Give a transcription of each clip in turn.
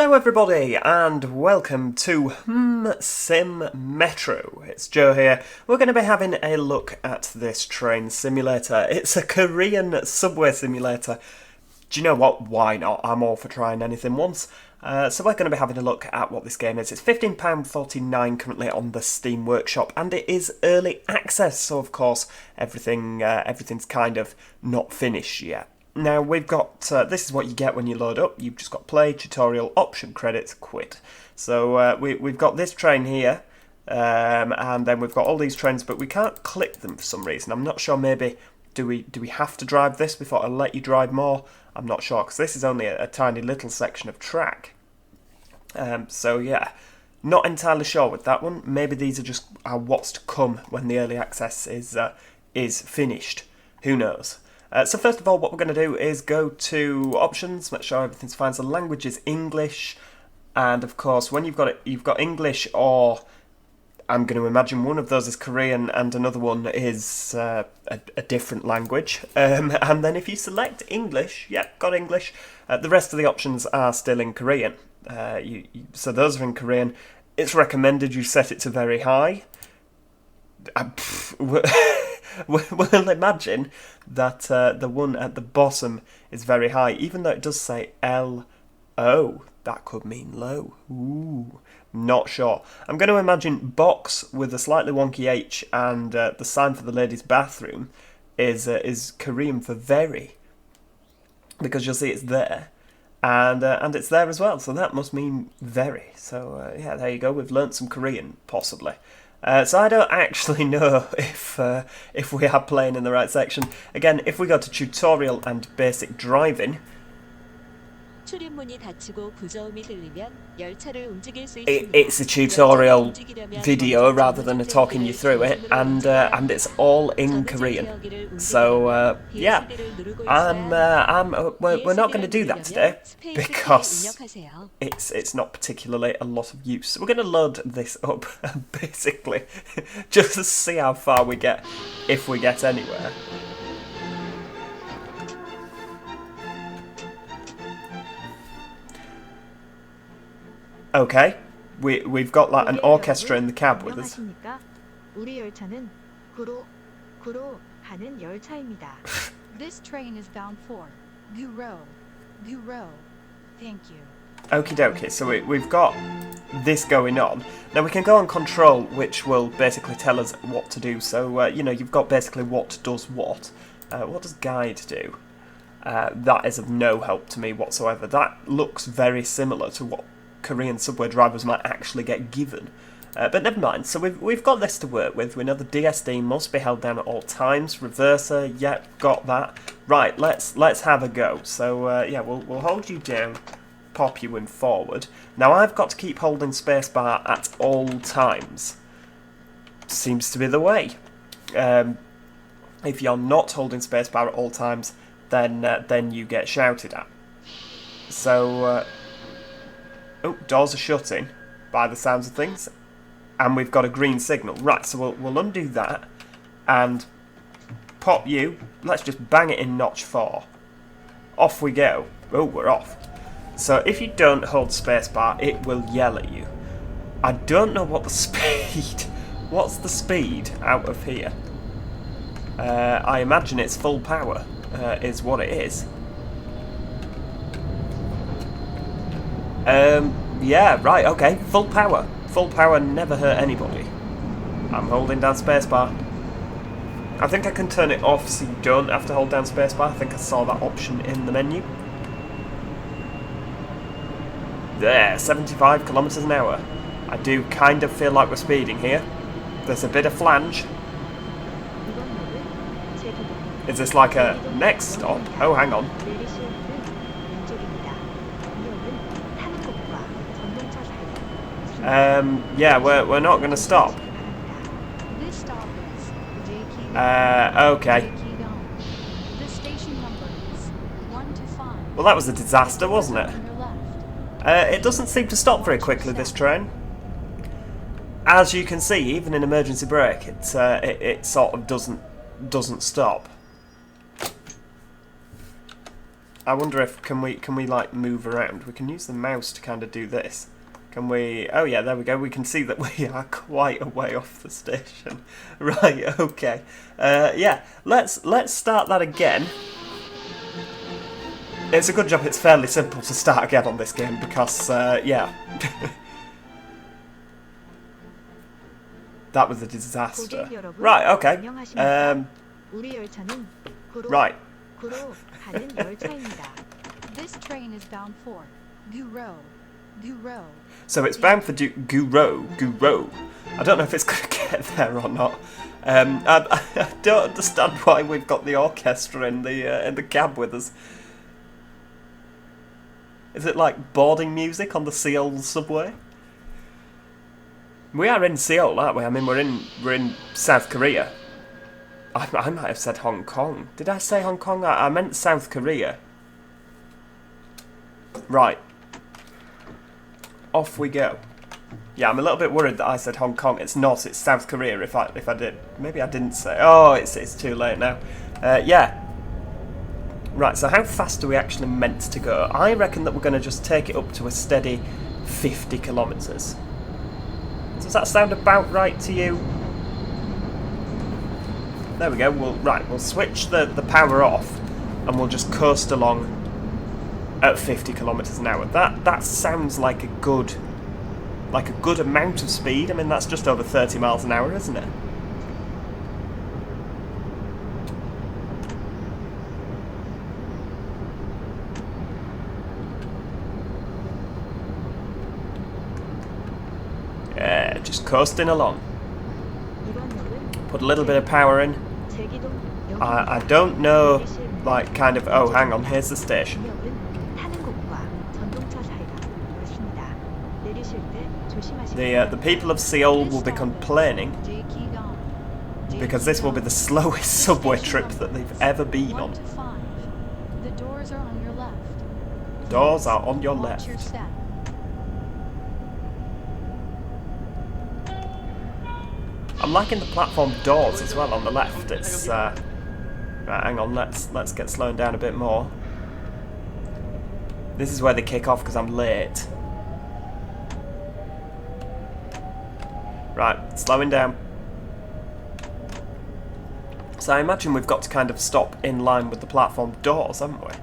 Hello everybody and welcome to Hmmsim Metro. It's Joe here. We're going to be having a look at this train simulator. It's a Korean subway simulator. Do you know what? Why not? I'm all for trying anything once. So we're going to be having a look at what this game is. It's £15.49 currently on the Steam Workshop, and it is early access, so of course everything's kind of not finished yet. Now we've got, this is what you get when you load up. You've just got play, tutorial, option, credits, quit. So we've got this train here, and then we've got all these trains, but we can't click them for some reason. I'm not sure, maybe, do we have to drive this before I'll let you drive more? I'm not sure, because this is only a tiny little section of track. So yeah, not entirely sure with that one. Maybe these are just what's to come when the early access is finished. Who knows? So first of all, what we're going to do is go to options, make sure everything's fine. So language is English, and of course when you've got English, or I'm going to imagine one of those is Korean and another one is a different language. And then if you select English, yep, got English. The rest of the options are still in Korean. So those are in Korean. It's recommended you set it to very high. We'll imagine that the one at the bottom is very high, even though it does say L-O. That could mean low. Ooh, not sure. I'm going to imagine box with a slightly wonky H, and the sign for the ladies' bathroom is Korean for very, because you'll see it's there, and it's there as well. So that must mean very. So yeah, there you go. We've learnt some Korean, possibly. So I don't actually know if we are playing in the right section. Again, if we go to tutorial and basic driving, it's a tutorial video rather than a talking you through it, and it's all in Korean. So yeah, we're not going to do that today because it's not particularly a lot of use. So we're going to load this up basically just to see how far we get, if we get anywhere. Okay, we've got like an orchestra in the cab with us. This train is bound for Guro. Thank you. Okie dokie, so we've got this going on. Now we can go on control, which will basically tell us what to do. So, you know, you've got basically what does what. What does guide do? That is of no help to me whatsoever. That looks very similar to what Korean subway drivers might actually get given. But never mind, so we've got this to work with. We know the DSD must be held down at all times. Reverser, yep, got that. Right, let's have a go. So yeah, we'll hold you down, pop you in forward. Now I've got to keep holding spacebar at all times. Seems to be the way. If you're not holding spacebar at all times, then you get shouted at. So oh, doors are shutting by the sounds of things. And we've got a green signal. Right, so we'll undo that and pop you. Let's just bang it in notch 4. Off we go. Oh, we're off. So if you don't hold spacebar, it will yell at you. I don't know what the speed... What's the speed out of here? I imagine it's full power, is what it is. Yeah, right, okay, full power. Full power never hurt anybody. I'm holding down spacebar. I think I can turn it off so you don't have to hold down spacebar. I think I saw that option in the menu. There, 75 kilometers an hour. I do kind of feel like we're speeding here. There's a bit of flange. Is this like a next stop? Oh, hang on. Yeah, we're not going to stop. Okay. Well, that was a disaster, wasn't it? It doesn't seem to stop very quickly, this train. As you can see, even in emergency brake, it sort of doesn't stop. I wonder if can we like move around? We can use the mouse to kind of do this. Can we? Oh yeah, there we go. We can see that we are quite a way off the station. Right. Okay. Yeah. Let's start that again. It's a good job. It's fairly simple to start again on this game because yeah. That was a disaster. Right. Okay. Right. This train is bound for Guro. Guro. So it's bound for Guro. I don't know if it's going to get there or not. I don't understand why we've got the orchestra in the cab with us. Is it like boarding music on the Seoul subway? We are in Seoul, aren't we? I mean, we're in South Korea. I might have said Hong Kong. Did I say Hong Kong? I meant South Korea. Right. Off we go. Yeah, I'm a little bit worried that I said Hong Kong. It's not. It's South Korea. If I did, maybe I didn't say. Oh, it's too late now. Yeah. Right. So how fast are we actually meant to go? I reckon that we're going to just take it up to a steady 50 kilometres. Does that sound about right to you? There we go. We'll switch the power off, and we'll just coast along at 50 kilometres an hour. That sounds like a good amount of speed. I mean, that's just over 30 miles an hour, isn't it? Yeah, just coasting along. Put a little bit of power in. I don't know, like, kind of... Oh, hang on, here's the station. The people of Seoul will be complaining because this will be the slowest subway trip that they've ever been on. The doors are on your left. Doors are on your left. I'm liking the platform doors as well on the left. It's right, hang on, let's get slowing down a bit more. This is where they kick off because I'm late. Right, slowing down. So I imagine we've got to kind of stop in line with the platform doors, haven't we?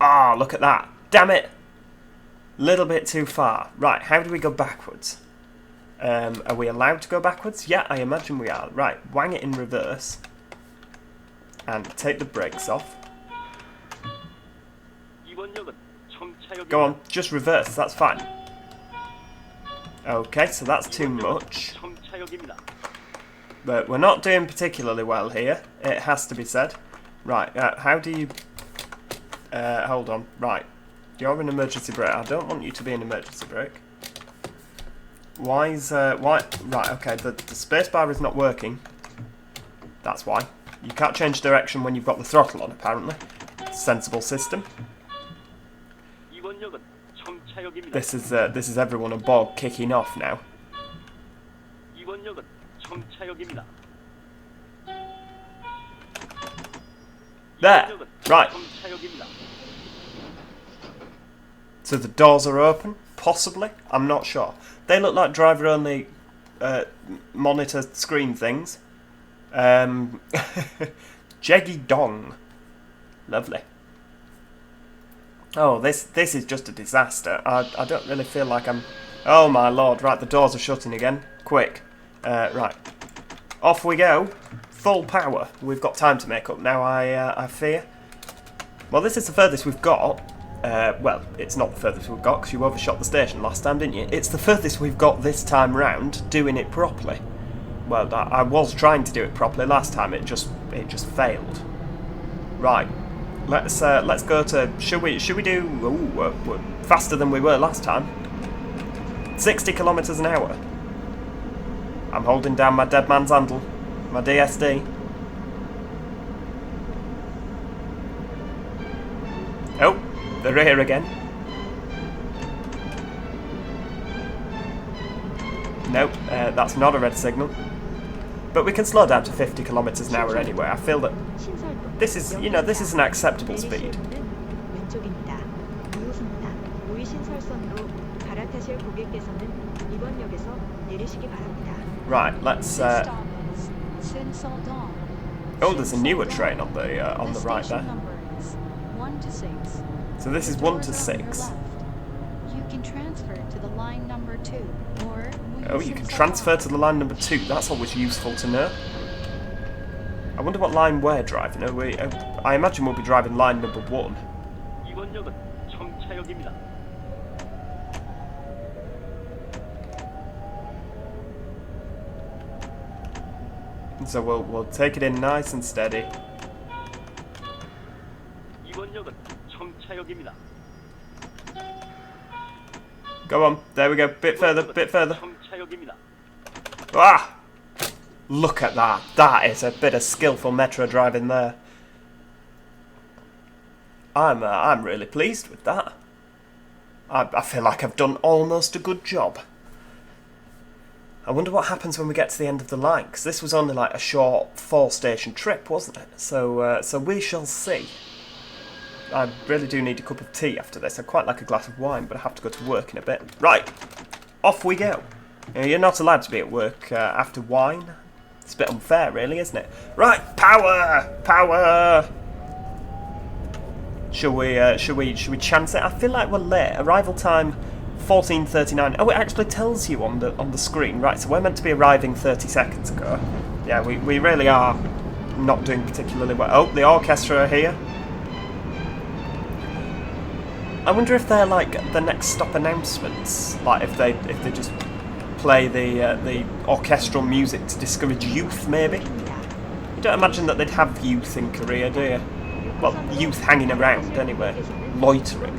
Ah, look at that. Damn it! Little bit too far. Right, how do we go backwards? Are we allowed to go backwards? Yeah, I imagine we are. Right, wang it in reverse. And take the brakes off. Go on, just reverse, that's fine. Okay, so that's too much. But we're not doing particularly well here, it has to be said. Right, how do you... hold on, right. You're an emergency brake. I don't want you to be an emergency brake. Why? Right, okay, the spacebar is not working. That's why. You can't change direction when you've got the throttle on, apparently. Sensible system. This is everyone aboard kicking off now. There! Right. So the doors are open? Possibly? I'm not sure. They look like driver-only monitor screen things. Jeggy Dong. Lovely. Oh, this is just a disaster. I don't really feel like I'm... Oh my lord, right, the doors are shutting again. Quick. Right. Off we go. Full power. We've got time to make up now, I fear. Well, this is the furthest we've got. Well, it's not the furthest we've got because you overshot the station last time, didn't you? It's the furthest we've got this time round doing it properly. Well, I was trying to do it properly last time. It just failed. Right. Let's go to... Should we do... Ooh, we're faster than we were last time. 60 kilometres an hour. I'm holding down my dead man's handle. My DSD. Oh, they're here again. Nope, that's not a red signal. But we can slow down to 50 kilometers an hour anyway. I feel that this is, you know, this is an acceptable speed. 왼쪽입니다. 이웃입니다. 우회 신설선으로 갈아타실 고객께서는 이번 역에서 내리시기 바랍니다. Right, let's. Next stop is Seoul Dong. Oh, there's a newer train on the right station there. number is 1 to 6. So this is The 1 to doors are on your 6. left. You can transfer to the line number 2 or Oh, you can transfer to the line number 2. That's always useful to know. I wonder what line we're driving. I imagine we'll be driving line number 1. 이번 역은 청차역입니다. So we'll take it in nice and steady. 이번 역은 청차역입니다. Go on. There we go. Bit further. Bit further. 청차역입니다. Ah! Look at that. That is a bit of skillful metro driving there. I'm really pleased with that. I feel like I've done almost a good job. I wonder what happens when we get to the end of the line, because this was only like a short 4-station trip, wasn't it? So we shall see. I really do need a cup of tea after this. I'd quite like a glass of wine, but I have to go to work in a bit. Right, off we go. You're not allowed to be at work after wine. It's a bit unfair, really, isn't it? Right, power! Power! Shall we chance it? I feel like we're late. Arrival time 14:39. Oh, it actually tells you on the screen. Right, so we're meant to be arriving 30 seconds ago. Yeah, we really are not doing particularly well. Oh, the orchestra are here. I wonder if they're like the next stop announcements. Like if they just play the orchestral music to discourage youth, maybe. You don't imagine that they'd have youth in Korea, do you? Well, youth hanging around anyway, loitering.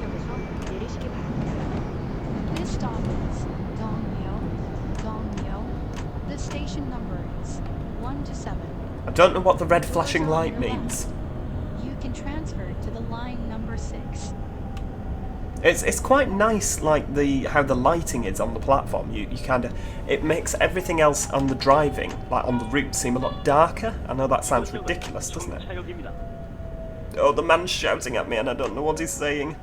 This stop is Dongmyo. The station number is 1 to 7. I don't know what the red flashing light means. You can transfer to the line number 6. It's quite nice, like how the lighting is on the platform. You kind of, it makes everything else on the driving, like on the route, seem a lot darker. I know that sounds ridiculous, doesn't it? 청차역입니다. Oh, the man's shouting at me and I don't know what he's saying.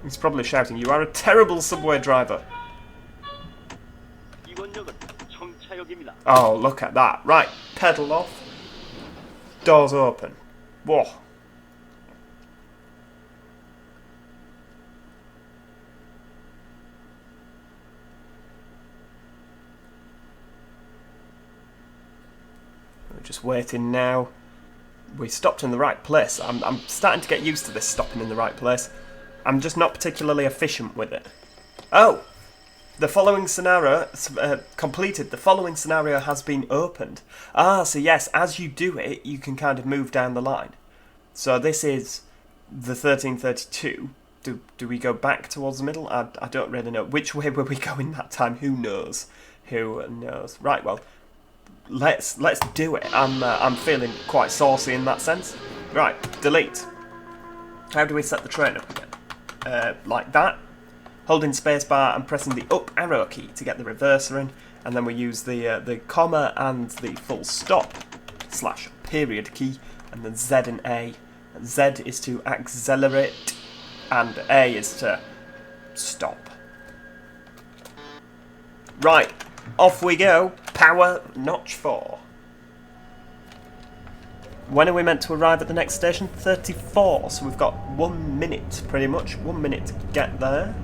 He's probably shouting, "You are a terrible subway driver." 이번 역은 청차역입니다. Oh, look at that. Right, pedal off. Doors open. Whoa. We're just waiting now. We stopped in the right place. I'm starting to get used to this stopping in the right place. I'm just not particularly efficient with it. Oh! The following scenario completed. The following scenario has been opened. Ah, so yes, as you do it, you can kind of move down the line. So this is the 1332. Do we go back towards the middle? I don't really know. Which way were we going that time? Who knows? Who knows? Right, well, let's do it. I'm feeling quite saucy in that sense. Right, delete. How do we set the train up again? Like that. Holding spacebar and pressing the up arrow key to get the reverser in, and then we use the comma and the full stop / period key, and then Z and A. Z is to accelerate, and A is to stop. Right, off we go. Power notch 4. When are we meant to arrive at the next station? 34, so we've got 1 minute, pretty much. 1 minute to get there.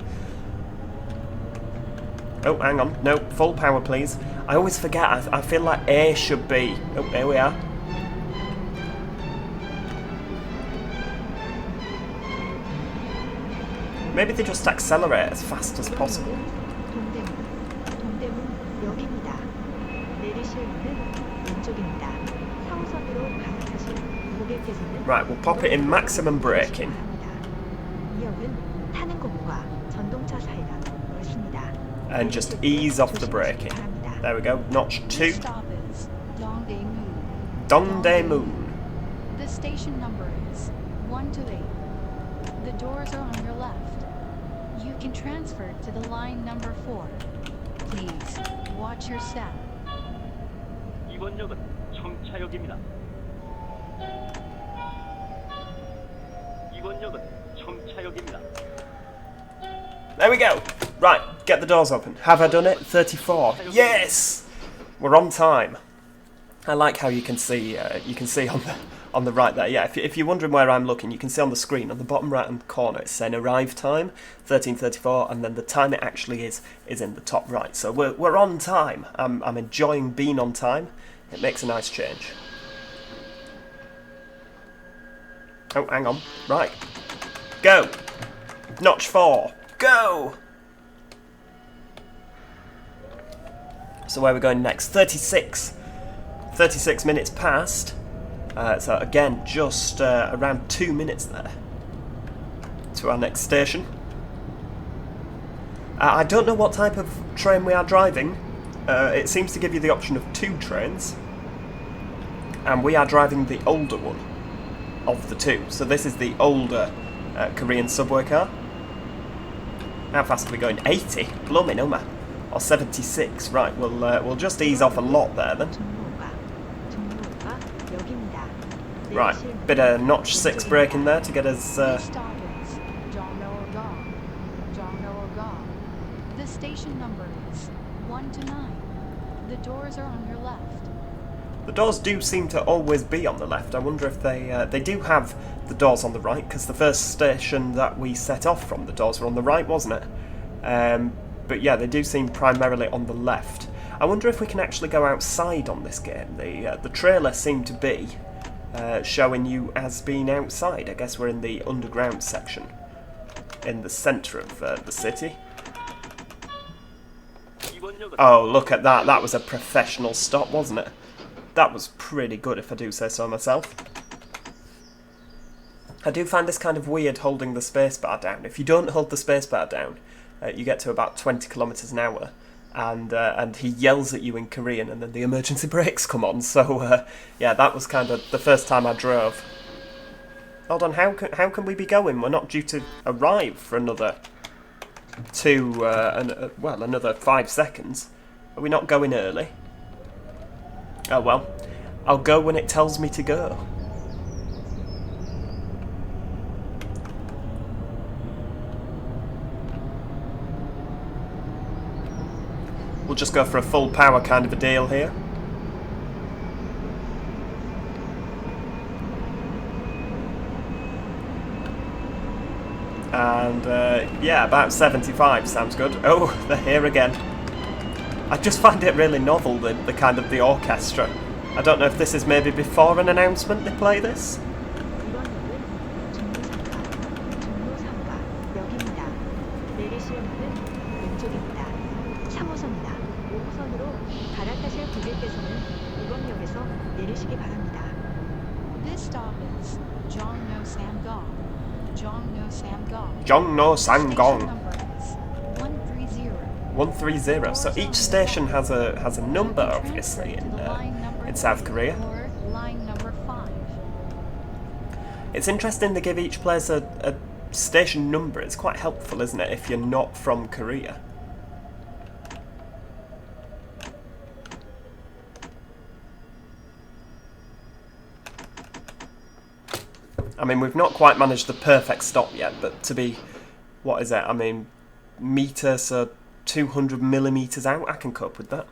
Oh, hang on. No, full power, please. I always forget. I feel like A should be... Oh, here we are. Maybe they just accelerate as fast as possible. 동대문 역입니다. 내리실 문은 왼쪽입니다. 4호선으로 갈아타실 고객께서는 Right, we'll pop it in maximum braking. 이 역은 타는 곳과 전동차 사이가 넓습니다. And just ease off the braking. There we go. Notch 2. This stop is Dongdaemun. Dongdaemun. The station number is 1 to 8. The doors are on your left. You can transfer to the line number 4. Please watch your step. 이번 역은 청차역입니다. 이번 역은 청차역입니다. There we go. Right, get the doors open. Have I done it? 34. Yes! We're on time. I like how you can see on the right there. Yeah, if you're wondering where I'm looking, you can see on the screen on the bottom right hand corner it's saying arrive time 13:34, and then the time it actually is in the top right. So we're on time. I'm enjoying being on time. It makes a nice change. Oh, hang on. Right. Go. Notch 4. Go. So where are we going next? 36 minutes past. So again, just around 2 minutes there to our next station. I don't know what type of train we are driving. It seems to give you the option of 2 trains, and we are driving the older one of the 2. So this is the older Korean subway car. How fast are we going? 80? Blooming umma. Or 76. Right, we'll just ease off a lot there then. 종로가 여기입니다. Right, bit of notch 6 brake in there to get us... Next stop is Jongno-ga. Jongno-ga. The station number is 1 to 9. The doors are on your left. The doors do seem to always be on the left. I wonder if they do have the doors on the right, because the first station that we set off from, the doors were on the right, wasn't it? But yeah, they do seem primarily on the left. I wonder if we can actually go outside on this game. The trailer seemed to be showing you as being outside. I guess we're in the underground section, in the centre of the city. 이번 역은 Oh, look at that. That was a professional stop, wasn't it? That was pretty good, if I do say so myself. I do find this kind of weird holding the spacebar down. If you don't hold the spacebar down, you get to about 20 kilometres an hour, and he yells at you in Korean, and then the emergency brakes come on. So yeah, that was kind of the first time I drove. Hold on, how can we be going? We're not due to arrive for another another 5 seconds. Are we not going early? Oh well, I'll go when it tells me to go. We'll just go for a full power kind of a deal here. And yeah, about 75 sounds good. Oh, they're here again. I just find it really novel, the kind of the orchestra. I don't know if this is maybe before an announcement they play this. 이번 역은 종로 3가 역입니다. 내리실 문은 왼쪽입니다. 3호선이나 5호선으로 갈아타실 고객께서는 이번 역에서 내리시기 바랍니다. This stop is Jongno-samgang. Jongno-samgang. Jongno Station Sangong. number is 130. 130. So each station has a number, obviously, in South Korea. Or line number 5. It's interesting they give each place a station number. It's quite helpful, isn't it, if you're not from Korea? I mean, we've not quite managed the perfect stop yet, but to be, what is it? I mean, metre, so 200 millimetres out, I can cope with that.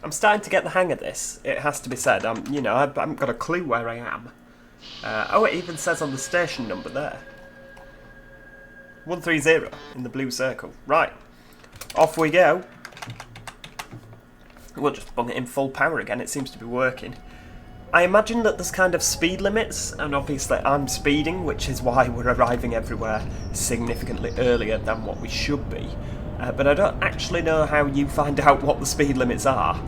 I'm starting to get the hang of this, it has to be said. I haven't got a clue where I am. Oh, it even says on the station number there. 130 in the blue circle. Right, off we go. We'll just bung it in full power again, it seems to be working. I imagine that there's kind of speed limits, and obviously I'm speeding, which is why we're arriving everywhere significantly earlier than what we should be. But I don't actually know how you find out what the speed limits are.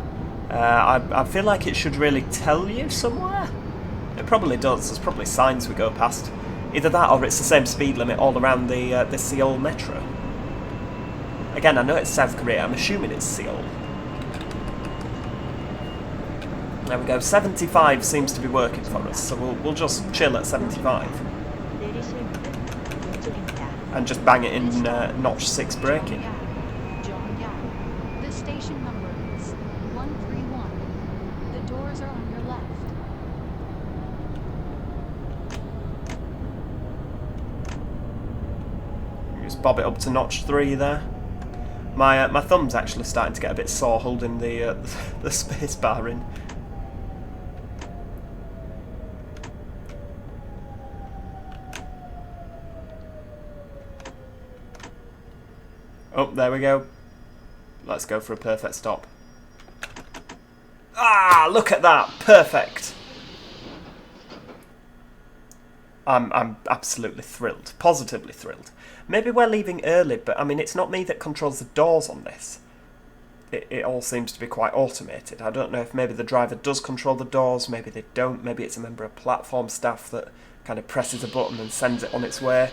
I feel like it should really tell you somewhere. It probably does, there's probably signs we go past. Either that or it's the same speed limit all around the Seoul Metro. Again, I know it's South Korea, I'm assuming it's Seoul. There we go, 75 seems to be working for us, so we'll just chill at 75. 내리실 문은 왼쪽입니다. and just bang it in notch 6 braking. Jongyang. The station number is 131. The doors are on your left. Just bob it up to notch 3 there. My thumb's actually starting to get a bit sore holding the the space bar in. Oh, there we go. Let's go for a perfect stop. Ah, look at that! Perfect! I'm absolutely thrilled. Positively thrilled. Maybe we're leaving early, but I mean, it's not me that controls the doors on this. It all seems to be quite automated. I don't know if maybe the driver does control the doors, maybe they don't, maybe it's a member of platform staff that kind of presses a button and sends it on its way.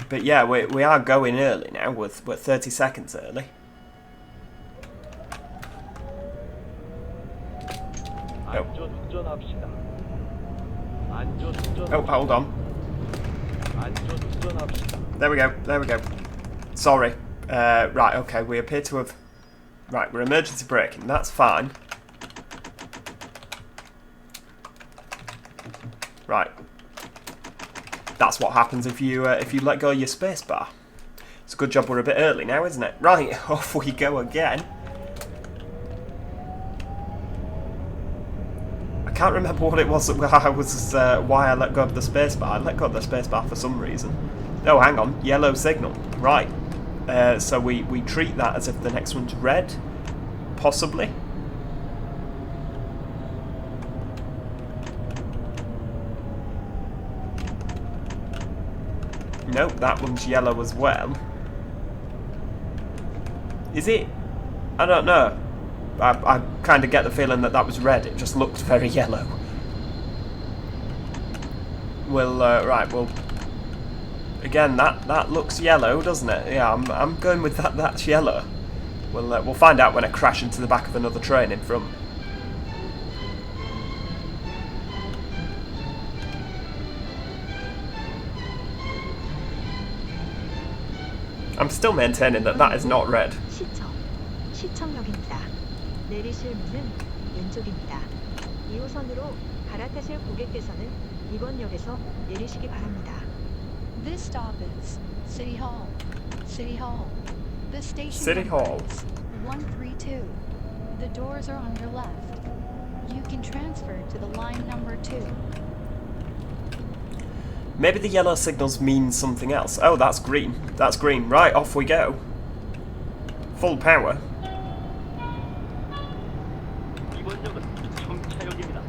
But yeah, we are going early now. We're 30 seconds early. Oh, hold on. There we go, there we go. Sorry. Right, okay, we appear to have... Right, we're emergency braking, that's fine. Right. That's what happens if you let go of your spacebar. It's a good job we're a bit early now, isn't it? Right, off we go again. I can't remember what it was that why I let go of the spacebar. I let go of the spacebar for some reason. Oh, hang on, yellow signal. Right. So we treat that as if the next one's red, possibly. Nope, that one's yellow as well. Is it? I don't know. I kind of get the feeling that that was red. It just looked very yellow. Well, right, well... Again, that looks yellow, doesn't it? Yeah, I'm going with that. That's yellow. We'll find out when I crash into the back of another train in front. I'm still maintaining that that is not red. 시청역입니다. 내리실 문은 왼쪽입니다. 2호선으로 갈아타실 고객께서는 이번 역에서 내리시기 바랍니다. This stop is City Hall. City Hall. The station City number Hall. is 132. The doors are on your left. You can transfer to the line number 2. Maybe the yellow signals mean something else. Oh, that's green. That's green. Right, off we go. Full power. 이번 역은 청차역입니다.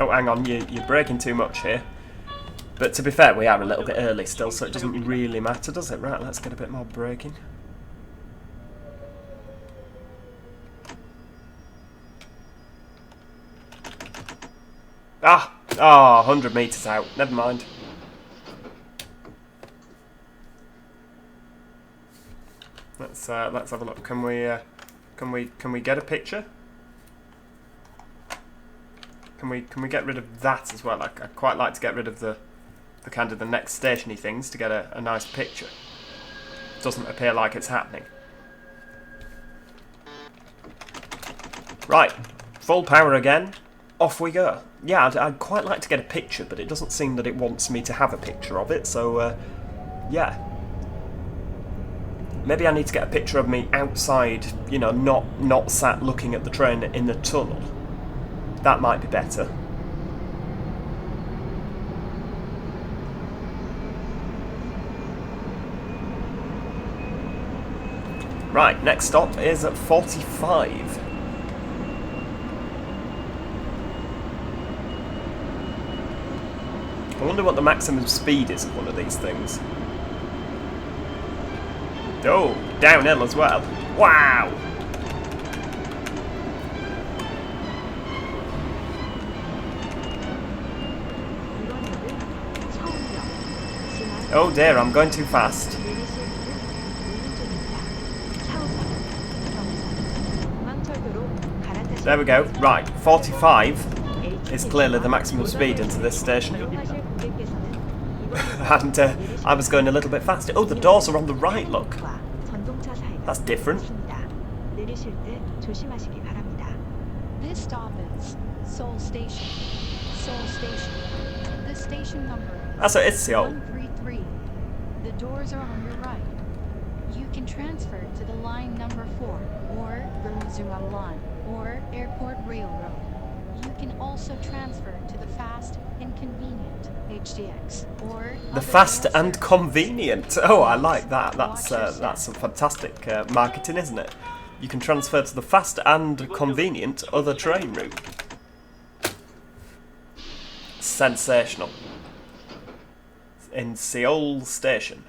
Oh, hang on, you're braking too much here. But to be fair, we are a little bit early still, so it doesn't really matter, does it? Right, let's get a bit more braking. Ah! Oh, 100 metres out. Never mind. Let's have a look. Can we get a picture? Can we get rid of that as well? I'd quite like to get rid of the kind of the next stationy things to get a nice picture. Doesn't appear like it's happening. Right, full power again. Off we go. Yeah, I'd quite like to get a picture, but it doesn't seem that it wants me to have a picture of it, so yeah. Maybe I need to get a picture of me outside, you know, not sat looking at the train in the tunnel. That might be better. Right, next stop is at 45. wonder what the maximum speed is of one of these things. Oh, downhill as well. Wow! 이번 역은 서울역, 지난 Oh dear, I'm going too fast. 내리실 문은 오른쪽입니다. 차우선, 경산, 공항철도로 갈아타실 There we go. Right, 45 HK is clearly the maximum speed into this station. 이용하실 고객께서는 이번 And I was going a little bit faster. Oh, the doors are on the right, look. 전동차 사이가 That's different. 있습니다. 내리실 때 조심하시기 바랍니다. This stop is Seoul Station. Seoul Station. The station number That's it, it's is Seoul. 133. The doors are on your right. You can transfer to the line number 4 or Burmazua line or Airport Railroad. You can also transfer to the fast and convenient HDX or The other fast rail and services. convenient. Oh, I like that. Watch your That's step. some fantastic marketing, isn't it? You can transfer to the fast and convenient other train route. Sensational. In Seoul Station.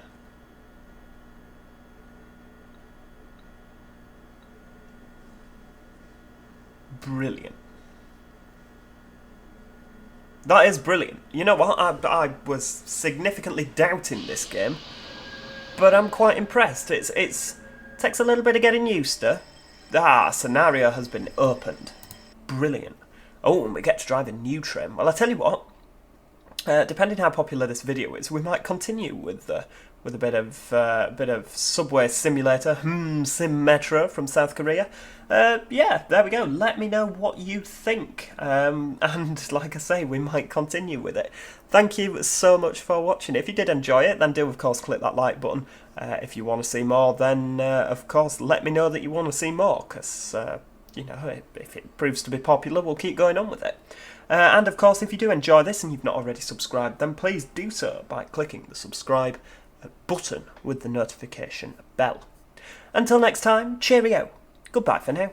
Brilliant. That is brilliant. You know what? I was significantly doubting this game, but I'm quite impressed. It's takes a little bit of getting used to. Scenario has been opened. Brilliant. Oh, and we get to drive a new train. Well, I tell you what. Depending how popular this video is, we might continue with a bit of subway simulator, Hmmsim Metro from South Korea. Yeah, there we go. Let me know what you think, and like I say, we might continue with it. Thank you so much for watching. If you did enjoy it, then do of course click that like button. If you want to see more, then of course let me know that you want to see more, because you know, if it proves to be popular, we'll keep going on with it. And of course, if you do enjoy this and you've not already subscribed, then please do so by clicking the subscribe button with the notification bell. Until next time, cheerio. Goodbye for now.